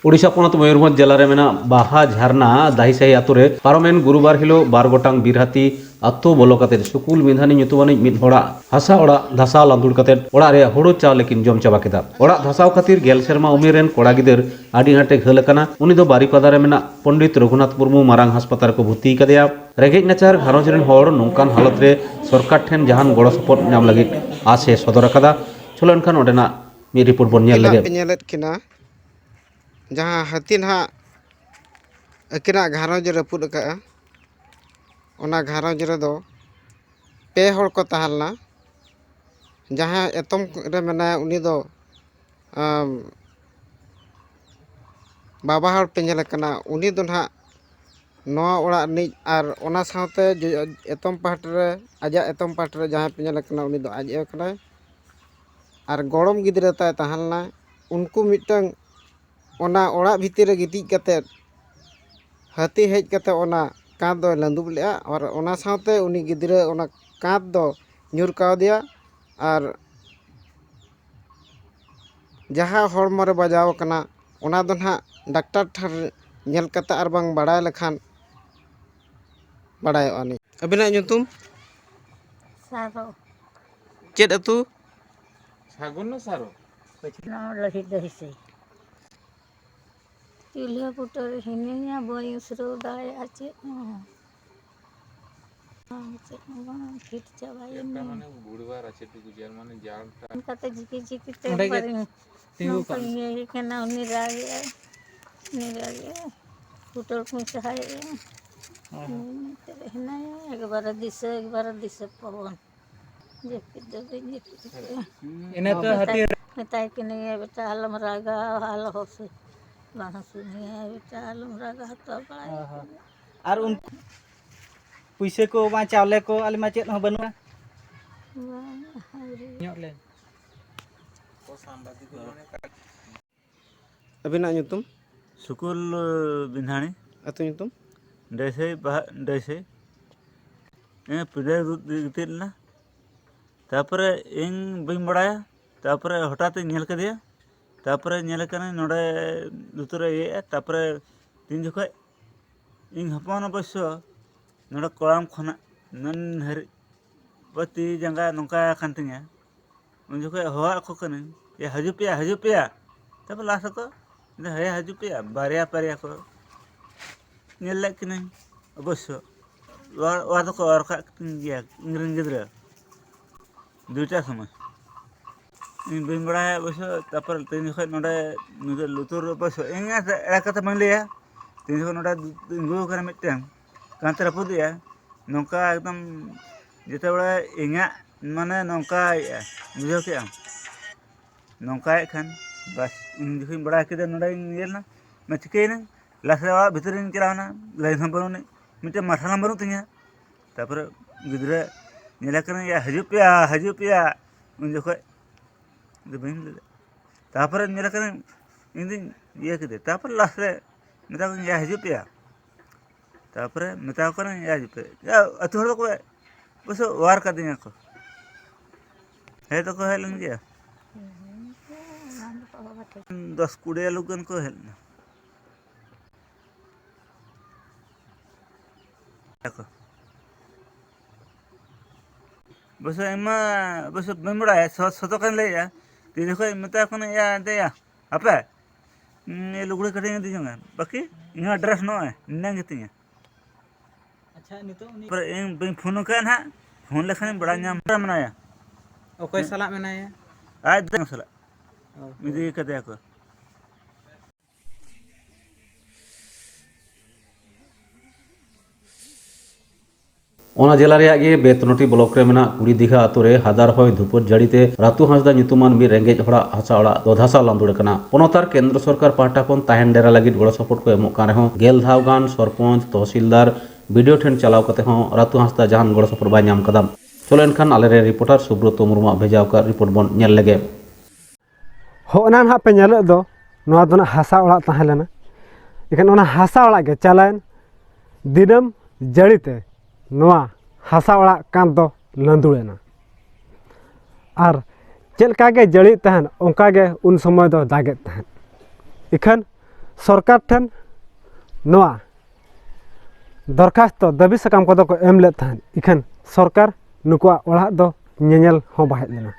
ओडिशा पनत मयूरभंज जिला रे मेना बाहा झरना दाहिसाही आतु रे पारमेन गुरुबार हिलो 12 गोटांग बिरहाती आतु बोलो कते सुकुल मिधानी nyutumani मिद होड़ा हसा ओड़ा धसाव लांदुड़ कते ओड़ा रे हुड़ु चाव लेकिन जम चाबा केदा ओड़ा धसाव खातिर गेल सेरमा उमेरेन कोड़ा गिदर आडी हाटे घल कना उनी दो बारीपादा रे मेना पंडित रघुनाथ मुर्मू मारांग हासपाताल को भर्ती कदेया रेगेज नाचार घारोज रेन होड़ नोंकान हालत रे सरकार ठेन जहान गड़ो सपोर्ट नाम लगी आसे सदर कदा चलो एनखान ओडेना मी रिपोर्ट बन नेल लगे जहाँ हाथी ना अकिना घारोज रपुद का घारोज रे पे हड़ को तहलना जहाँ एतम रे मेना उनी दो बाबा हड़ पे नेलकना उनी दो ना नवा ओड़ा निज आर ओना साथे एतम पाट रे आजा एतम पाट रे जहाँ पे नेलकना उनी दो आज एकना आर गरम गिद्रे ताय तहलना उनको मिटंग ओना ओड़ा भीतर रे गितिज कते हाथी हेज कते ओना कांद दो लंदुब लेआ और ओना साथे उनी गिद्रे ओना कांद दो ᱧᱩᱨ कावदिया और जहाँ हड़मो रे बजाव कना ओना दो ना डॉक्टर ठार नेल कते आर बांग बाड़ाय लखान बाड़ाय आनी अबिना ᱧᱩᱛᱩᱢ सारो चेद अतु सागुन न सारो पछना लही दही से चूल्हा पुटर हिनिया बयस रो दाय आचे फिट चाबाई माने बुड़वार আছে টুকু যার মানে জালটা कते झिकी झिकी ते पर ये केना निरागे पुटर को चाहे तेरे हिना एक बार दिसे पवन जे इने तो हाथी ताई के नहीं बेटा आलम रागा हाल हो से बाहर सुनी है बेटा आलम रागा तो बड़ा और उन पैसे को मा चावले को आले मा चेत हो बनुआ ᱧᱚᱜ len अबिना ᱧᱩᱛᱩᱢ सुकुल बिन्हाणी अतु ᱧᱩᱛᱩम डैसे डैसे पिडे गितिलना तापरे इन बई बड़ाया तापरे हठात नेल कदिया तापरे नेल कने नोडे लुतुरे ये तापरे तीन जखय इन हपन अवश्य नोडे कोड़ाम खना नन हरि बती जंगा नौका खानतिया उन जखय हवा को कने ये हजु पेया तब लास्ट को हे हजु पेया बारिया पारिया को नेल लेकिन अवश्य वाद को और का गया इंग्रन गिद्रा दुटा समय इन बिन बड़ा है अवश्य तापर तीन जखय नोडे लुतुर अवश्य इंगा एड़ा कथा मन लिया तीन जखय नोडे इंगु कर मिटन कांत रपुदिया नौका एकदम जेते बड़ा इंगा माने नौका बुझो के नौका खान बस इन जखय बड़ा के नोडे नेलना मैं चिकेना लासरा भीतर इन चलावना लाइन नंबर ने मिटे माथा नंबर तिया तापर गिद्रा नेला कने या हजु पेया उन जखय दबिन ले तापर नेला कने इन दिन ये के तापर लास्ट रे मेता को या हजु पेया तापर मेता को या हजु पे या अतु हड़ को बस वार का दिया को है तो को हेलन गया 10-20 लोगन को हेलना बस एमा बस बमड़ा है सतो कन ले या तीन को मता कोन या दे या आपे ये लुगड़े कटे दी जंगा बाकी इहा ड्रेस नो है नंग तिया अच्छा नितो उनी पर इन बई फोन कन हा फोन लखन बड़ा नाम मनाया ओकय सला मेनाया आज दे सला मिदी कदे को ओना जिला रे गे बेतनोटी ब्लॉक रे मेना कुड़ी दिघा आतु रे हादार होय धुपुर जड़ीते रातु हांसदा ᱧᱩᱛᱩᱢᱟᱱ मी रेंगेज हड़ा हसा ओड़ा दोधासा लांदुड़ कना पोनतार केंद्र सरकार पाहटा कोन ताहेन डेरा लगित गड़ो सपोर्ट को एमोक कान रेहो गेल धावगान सरपंच तहसीलदार वीडियो ठेन चलाव कते हो रातु हांसदा जहान गड़ो सपोर्ट बाय नाम कदम चलो एनखान आले रे रिपोर्टर सुब्रत मुर्मू भेजाव का रिपोर्ट बन नेल लेगे होना ना पे नेल दो नोआ दो ना हसा ओड़ा ताहेलेना इखन ओना हसा ओड़ा के चलान दिनम जड़ीते नोआ हसा ओड़ा कान दो लंदुड़ेना और चलका के जड़ी तहन ओंका के उन समय दो दागे तहन इखन सरकार ठेन नोआ दरखास्त दाबी साकाम को को एम लेत थान इखन सरकार नुकुआ ओढ़ा दो नेनेल हो बाहेज लेना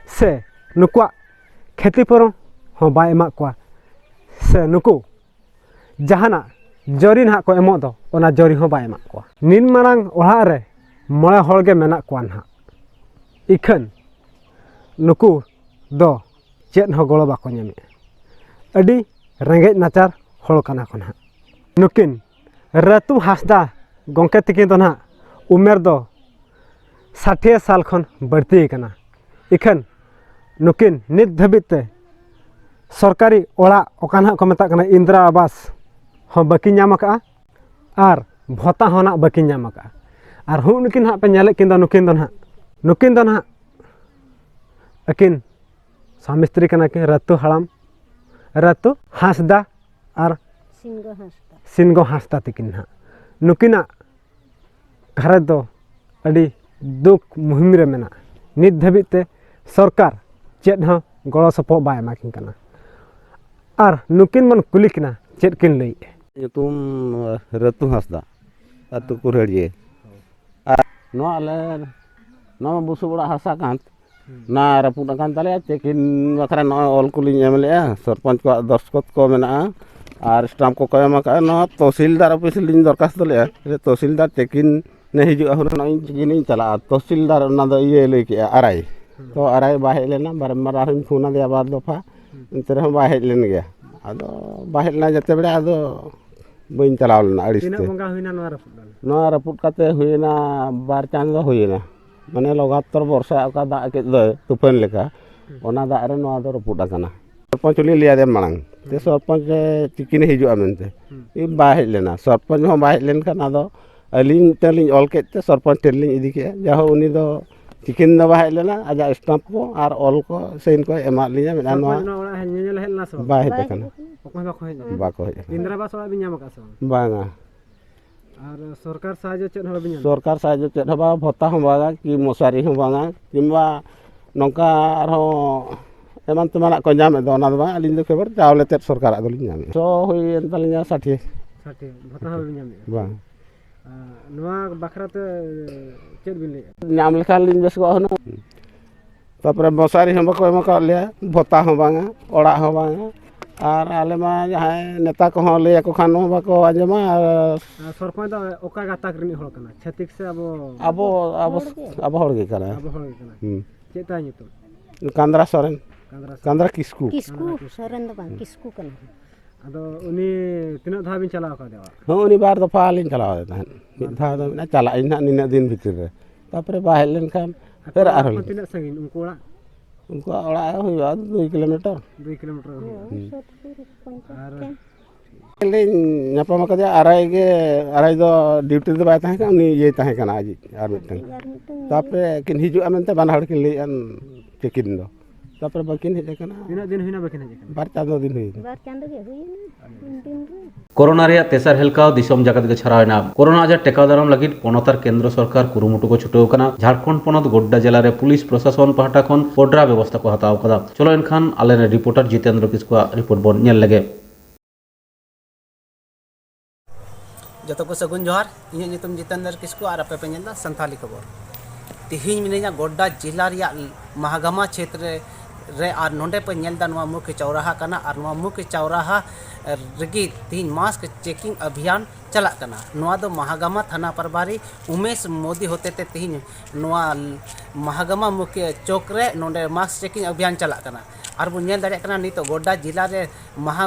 से नुकुआ क्षतिपूरण हो बाय एमा कोआ से नुकु जहाना जरी ना को एमो दो ओना जरी हो बाय एमा कोआ निन मारांग ओढ़ा रे मोळे होळगे मेना कोआ ना इखन नुकु दो चेत हो गड़ो बाको नामे अडी रेंगेज नाचार होड़ कना को ना नुकिन रतु हासदा गंके तकिन तो ना उमेर दो 60 साल खन बढ़ती कना इखन नुकिन नित धबिते सरकारी ओड़ा ओकाना को मेता कना इंदिरा आवास हो बाकी नाम का आर भत्ता होना बाकी नाम का आर हु नुकिन हा पे नेले किन दो नुकिन दो ना अकिन स्वामी स्त्री कना के रतु हड़ाम रतु हासदा आर सिंगो हासदा तकिन हा नुकिना घर दो अड़ी दुख मुहिम रे मेना नित धबिते सरकार चेत हो गड़ो सपो बाय एमाकिन कना आर नुकिन मन कुली किना चेत किन लई तुम रतु हासदा अतु कुरहड़िए नो आले नो बुसु बड़ा हासा कांत ना रपुट कान ताले चेकिन बखरा नो ऑल कुली एमले सरपंच को दस्खत को मेना और स्टाम्प को एम का नो तहसीलदार ऑफिस लिन दरखास्त दले तहसीलदार चेकिन ने हिजुआ हुन नो चेकिन चला तहसीलदार ना दो ये ले के आराई तो आराई बाहे लेना बारंबार आरिन फोन दे बार दफा इंतरे हम बाहे लेन गया आदो बाहे लेना जते बेड़े आदो बइन चलाव लेना अड़िस तिना बंगा हुइना नो रपुट काते हुइना बार चांद हुइना माने लगातार वर्षा का दा के तूफान लेका ओना दा रे नो दो रपुट आकना सरपंच ली लिया दे मांग ते सरपंच चिकिन हिजुआ मेनते इ बाहे लेना सरपंच हो बाहे लेन का ना दो अलिन तेलिन ऑल के ते सरपंच तेलिन इदी के जाहो उनी दो चिकिन दो बाहे लेना आजा स्टाम्प को आर ऑल को सेन को एमा लिया मेना नो ओड़ा नेनेल हेलना सो बाहे देखना ओकय बाको हेज बाको हेज इंदिरा आवास ओड़ा बिन नाम का सो बांगा और सरकार साहाय्य चेत हो बिन सरकार साहाय्य चेत हबा भत्ता हो बागा कि मशारी हो बागा किंबा नौका आरो एमान तमाना को नाम दो ना दो अलिन दो खबर चावले ते सरकार आदलिन नाम सो होई एंतलिन 60 भत्ता हो बिन नाम बा नवा बखराते चेत बिन ले नाम लेखा लिन बेस को हनो तापर मशारी हम को एमा का ले भत्ता हो बागा ओड़ा हो बागा और आले मा जहां नेता को हो ले को खानो बाको आजमा सरपंच दो ओका गाताक रिनी होड़ कना छतिक से अब होड़ के करा अब होड़ कना चेता नितो कांद्रा सोरेन कांद्रा किस्कू सोरेन दो बांग किस्कू कना अदो उनी तिना धा बिन चलाव का देवा हां उनी बार दफा लिन चलाव दे तहन मिद धा दो ना चला इना निना दिन भीतर रे तापरे बाहे लेन खान फिर आरो तिना संगिन उनको ओड़ा हुआ 2 किलोमीटर और ले नपमा का आराई दो ड्यूटी दो बाय तहे का उनी ये तहे कना आज आर मिटन तापरे किन हिजु आमेनते बान हड़ किन ले अन चेकिन दो तापरे बाकिन हेज कना तिना दिन हुइना बाकिन हेज कना बार चांदो दिन हुई बार चांद गे हुइना दिन रे कोरोना रे तेसर हेलकाव दिसम जगत के छरायना कोरोना आजार टेकाव दाराम लगित पोनतार केंद्र सरकार कुरुमुटु को छुटेव कना झारखंड पोनत गोड्डा जिला रे पुलिस प्रशासन पहाटा खन पोड्रा व्यवस्था को हताव कदा चलो एनखान आले रिपोर्टर जितेंद्र किस्कुआ रिपोर्ट बन नेल लगे जतो को सगुन जोहार इᱧ ᱧᱩᱛᱩᱢ जितेंद्र किस्कु और आपे पे नेला संताली खबर तिहिñ मिनेኛ गोड्डा जिला रिया महागमा क्षेत्र रे और नोंडे पे नेलदा नवा मुख्य चौराहा कना और नवा मुख्य चौराहा रेगी तिहिñ मास्क चेकिंग अभियान चला कना नवा दो महागमा थाना प्रभारी उमेश मोदी होते ते तिहिñ नवा महागमा मुख्य चौक रे नोंडे मास्क चेकिंग अभियान चला कना और बो नेल दाड़े कना नितो गोड्डा जिला रे महा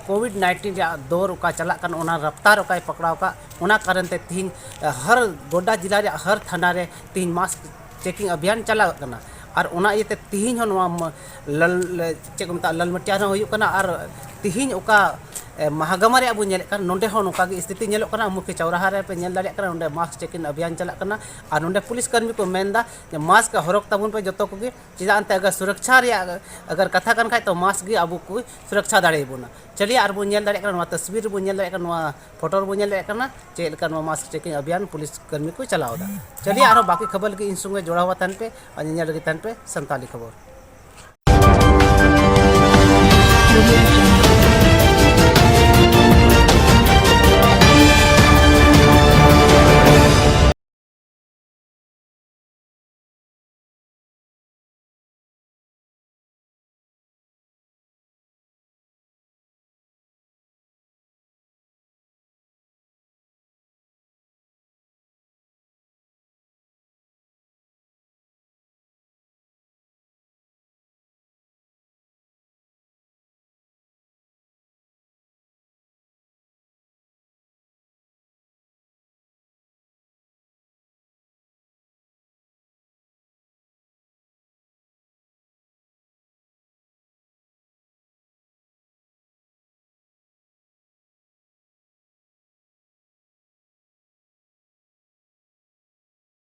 कोविड-19 रे दौर का चला कना ओना रफ्तार का पकड़ाव का ओना कारण ते तिहिñ हर गोड्डा जिला रे हर थाना रे तिहिñ मास्क चेकिंग अभियान चला कना और ओना इते तिहिñ हो नवा लल चे को मता ललमटिया हो हुई कना और तिहिñ ओका महागमा रे अबु नेले कना नोंडे हो नोका की स्थिति नेलो कना मुख्य चौराहा रे पे नेल दाड़े कना नोंडे मास्क चेकिंग अभियान चला कना और नोंडे पुलिस कर्मी को मेनदा जे मास्क हरोक तबुन पे जतो को चिदा अंते अगर सुरक्षा रे अगर कथा कन खाय तो मास्क गी अबु को सुरक्षा दाड़े बोना चलिए और बु नेल दाड़े कना नवा तस्वीर बु नेल दाड़े कना नवा फोटो बु नेल दाड़े कना चे लेका नवा मास्क चेकिंग अभियान पुलिस कर्मी को चलावदा चलिए और बाकी खबर की इन संगे जोड़ा हुआ तन पे और नेल लगी तन पे संताली खबर